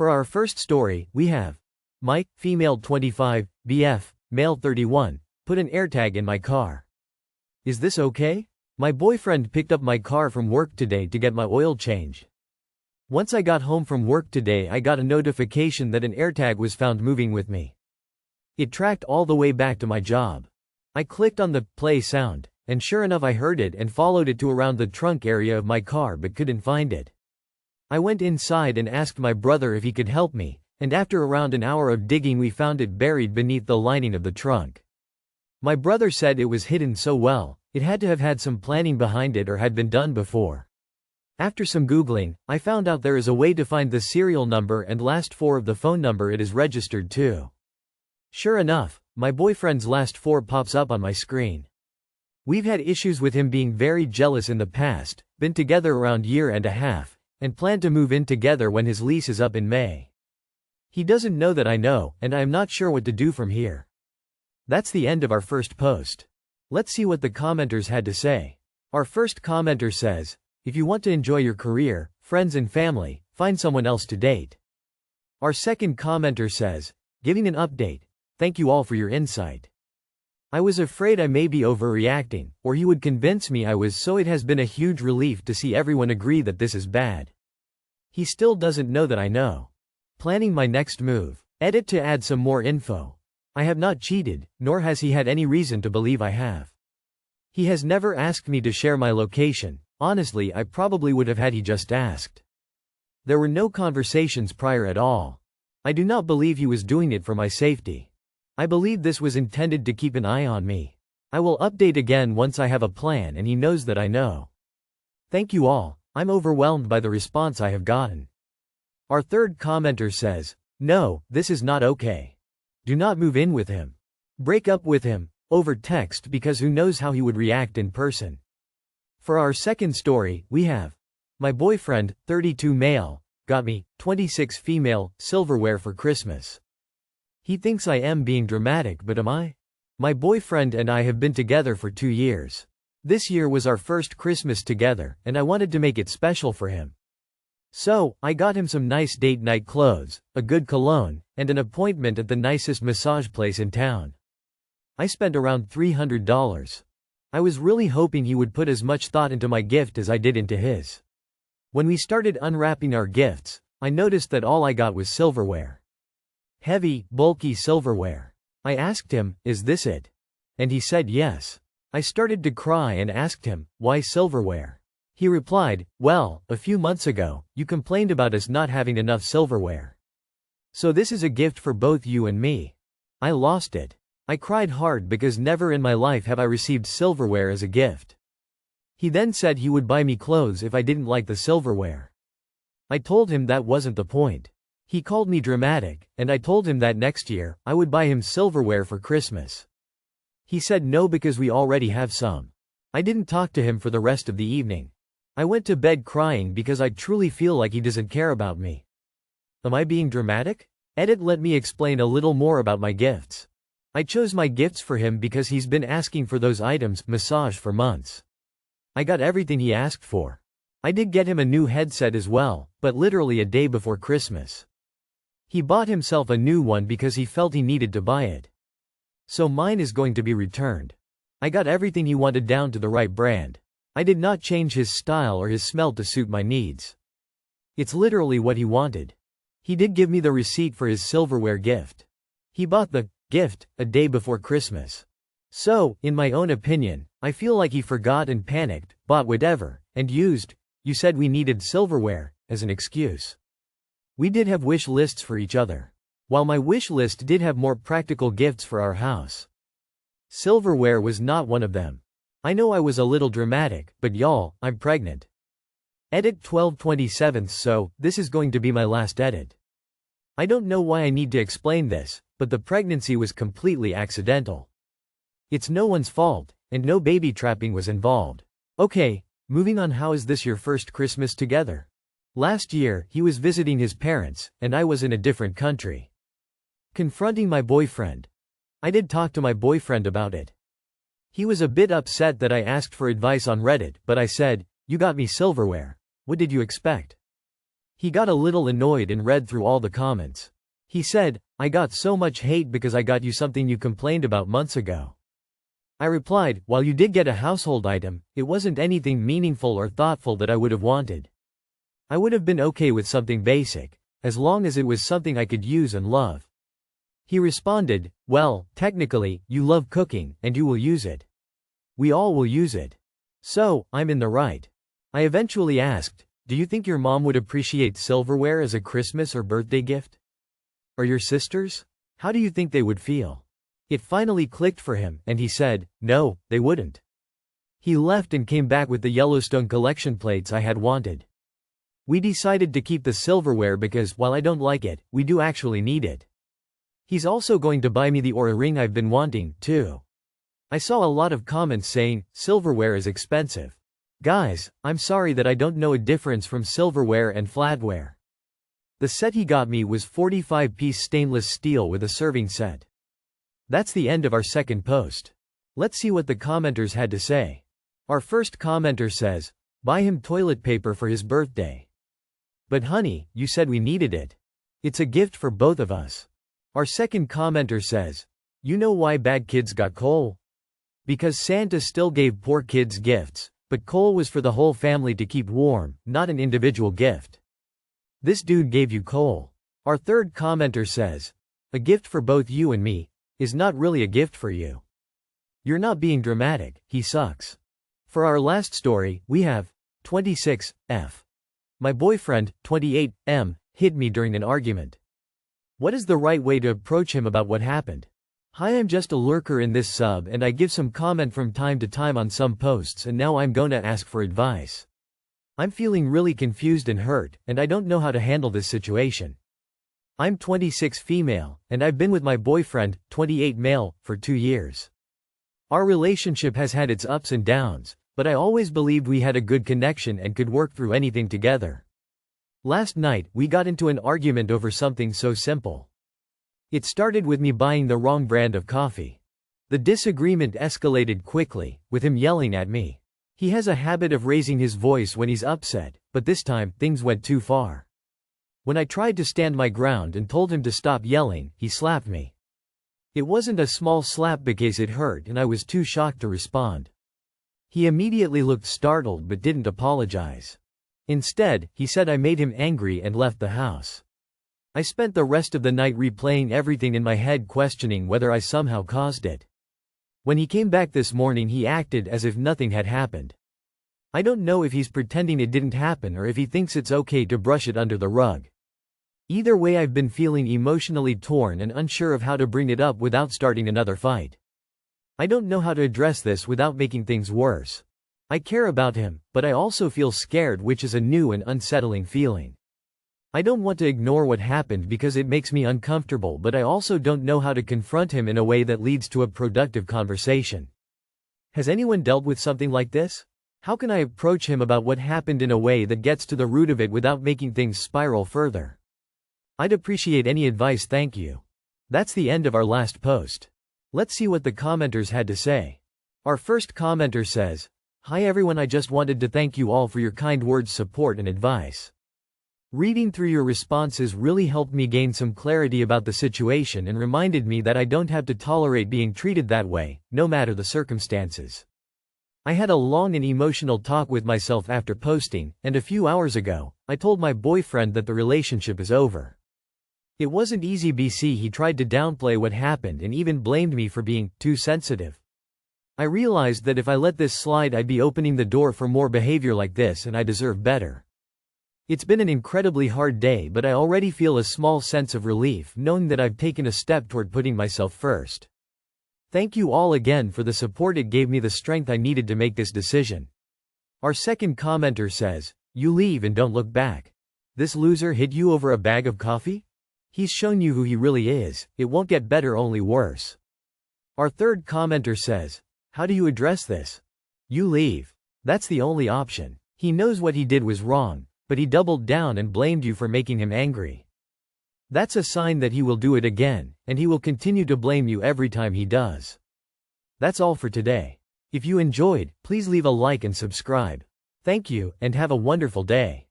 For our first story, we have Mike, female 25, BF, male 31, put an AirTag in my car. Is this okay? My boyfriend picked up my car from work today to get my oil changed. Once I got home from work today, I got a notification that an AirTag was found moving with me. It tracked all the way back to my job. I clicked on the play sound, and sure enough I heard it and followed it to around the trunk area of my car but couldn't find it. I went inside and asked my brother if he could help me, and after around an hour of digging we found it buried beneath the lining of the trunk. My brother said it was hidden so well, it had to have had some planning behind it or had been done before. After some Googling, I found out there is a way to find the serial number and last four of the phone number it is registered to. Sure enough, my boyfriend's last four pops up on my screen. We've had issues with him being very jealous in the past, been together around year and a half, and plan to move in together when his lease is up in May. He doesn't know that I know, and I am not sure what to do from here. That's the end of our first post. Let's see what the commenters had to say. Our first commenter says, if you want to enjoy your career, friends and family, find someone else to date. Our second commenter says, giving an update, thank you all for your insight. I was afraid I may be overreacting, or he would convince me I was, so it has been a huge relief to see everyone agree that this is bad. He still doesn't know that I know. Planning my next move. Edit to add some more info. I have not cheated, nor has he had any reason to believe I have. He has never asked me to share my location. Honestly, I probably would have had he just asked. There were no conversations prior at all. I do not believe he was doing it for my safety. I believe this was intended to keep an eye on me. I will update again once I have a plan and he knows that I know. Thank you all, I'm overwhelmed by the response I have gotten. Our third commenter says, no, this is not okay. Do not move in with him. Break up with him, over text, because who knows how he would react in person. For our second story, we have my boyfriend, 32 male, got me, 26 female, silverware for Christmas. He thinks I am being dramatic, but am I? My boyfriend and I have been together for 2 years. This year was our first Christmas together, and I wanted to make it special for him. So, I got him some nice date night clothes, a good cologne, and an appointment at the nicest massage place in town. I spent around $300. I was really hoping he would put as much thought into my gift as I did into his. When we started unwrapping our gifts, I noticed that all I got was silverware. Heavy, bulky silverware. I asked him, is this it? And he said yes. I started to cry and asked him, why silverware? He replied, well, a few months ago, you complained about us not having enough silverware. So this is a gift for both you and me. I lost it. I cried hard because never in my life have I received silverware as a gift. He then said he would buy me clothes if I didn't like the silverware. I told him that wasn't the point. He called me dramatic, and I told him that next year, I would buy him silverware for Christmas. He said no because we already have some. I didn't talk to him for the rest of the evening. I went to bed crying because I truly feel like he doesn't care about me. Am I being dramatic? Edit. Let me explain a little more about my gifts. I chose my gifts for him because he's been asking for those items, massage, for months. I got everything he asked for. I did get him a new headset as well, but literally a day before Christmas. He bought himself a new one because he felt he needed to buy it. So mine is going to be returned. I got everything he wanted down to the right brand. I did not change his style or his smell to suit my needs. It's literally what he wanted. He did give me the receipt for his silverware gift. He bought the gift a day before Christmas. So, in my own opinion, I feel like he forgot and panicked, bought whatever, and used, you said we needed silverware, as an excuse. We did have wish lists for each other. While my wish list did have more practical gifts for our house. Silverware was not one of them. I know I was a little dramatic, but y'all, I'm pregnant. Edit 12/27. So, this is going to be my last edit. I don't know why I need to explain this, but the pregnancy was completely accidental. It's no one's fault, and no baby trapping was involved. Okay, moving on. How is this your first Christmas together? Last year, he was visiting his parents, and I was in a different country. Confronting my boyfriend. I did talk to my boyfriend about it. He was a bit upset that I asked for advice on Reddit, but I said, you got me silverware. What did you expect? He got a little annoyed and read through all the comments. He said, "I got so much hate because I got you something you complained about months ago." I replied, "While you did get a household item, it wasn't anything meaningful or thoughtful that I would have wanted. I would have been okay with something basic, as long as it was something I could use and love." He responded, "Well, technically, you love cooking, and you will use it. We all will use it. So, I'm in the right." I eventually asked, "Do you think your mom would appreciate silverware as a Christmas or birthday gift? Or your sisters? How do you think they would feel?" It finally clicked for him, and he said, "No, they wouldn't." He left and came back with the Yellowstone collection plates I had wanted. We decided to keep the silverware because, while I don't like it, we do actually need it. He's also going to buy me the Oura ring I've been wanting, too. I saw a lot of comments saying, "Silverware is expensive." Guys, I'm sorry that I don't know a difference from silverware and flatware. The set he got me was 45-piece stainless steel with a serving set. That's the end of our second post. Let's see what the commenters had to say. Our first commenter says, "Buy him toilet paper for his birthday." "But honey, you said we needed it. It's a gift for both of us." Our second commenter says, "You know why bad kids got coal? Because Santa still gave poor kids gifts, but coal was for the whole family to keep warm, not an individual gift. This dude gave you coal." Our third commenter says, "A gift for both you and me is not really a gift for you. You're not being dramatic, he sucks." For our last story, we have 26F. My boyfriend, 28M, hit me during an argument. What is the right way to approach him about what happened? Hi, I'm just a lurker in this sub and I give some comment from time to time on some posts, and now I'm gonna ask for advice. I'm feeling really confused and hurt, and I don't know how to handle this situation. I'm 26 female, and I've been with my boyfriend, 28 male, for 2 years. Our relationship has had its ups and downs, but I always believed we had a good connection and could work through anything together. Last night, we got into an argument over something so simple. It started with me buying the wrong brand of coffee. The disagreement escalated quickly, with him yelling at me. He has a habit of raising his voice when he's upset, but this time, things went too far. When I tried to stand my ground and told him to stop yelling, he slapped me. It wasn't a small slap because it hurt and I was too shocked to respond. He immediately looked startled but didn't apologize. Instead, he said I made him angry and left the house. I spent the rest of the night replaying everything in my head, questioning whether I somehow caused it. When he came back this morning, he acted as if nothing had happened. I don't know if he's pretending it didn't happen or if he thinks it's okay to brush it under the rug. Either way, I've been feeling emotionally torn and unsure of how to bring it up without starting another fight. I don't know how to address this without making things worse. I care about him, but I also feel scared, which is a new and unsettling feeling. I don't want to ignore what happened because it makes me uncomfortable, but I also don't know how to confront him in a way that leads to a productive conversation. Has anyone dealt with something like this? How can I approach him about what happened in a way that gets to the root of it without making things spiral further? I'd appreciate any advice, thank you. That's the end of our last post. Let's see what the commenters had to say. Our first commenter says, "Hi everyone, I just wanted to thank you all for your kind words, support and advice. Reading through your responses really helped me gain some clarity about the situation and reminded me that I don't have to tolerate being treated that way, no matter the circumstances. I had a long and emotional talk with myself after posting, and a few hours ago, I told my boyfriend that the relationship is over. It wasn't easy BC, he tried to downplay what happened and even blamed me for being too sensitive. I realized that if I let this slide, I'd be opening the door for more behavior like this, and I deserve better. It's been an incredibly hard day, but I already feel a small sense of relief knowing that I've taken a step toward putting myself first. Thank you all again for the support, it gave me the strength I needed to make this decision." Our second commenter says, "You leave and don't look back. This loser hit you over a bag of coffee? He's shown you who he really is, it won't get better, only worse." Our third commenter says, "How do you address this? You leave. That's the only option. He knows what he did was wrong, but he doubled down and blamed you for making him angry. That's a sign that he will do it again, and he will continue to blame you every time he does." That's all for today. If you enjoyed, please leave a like and subscribe. Thank you, and have a wonderful day.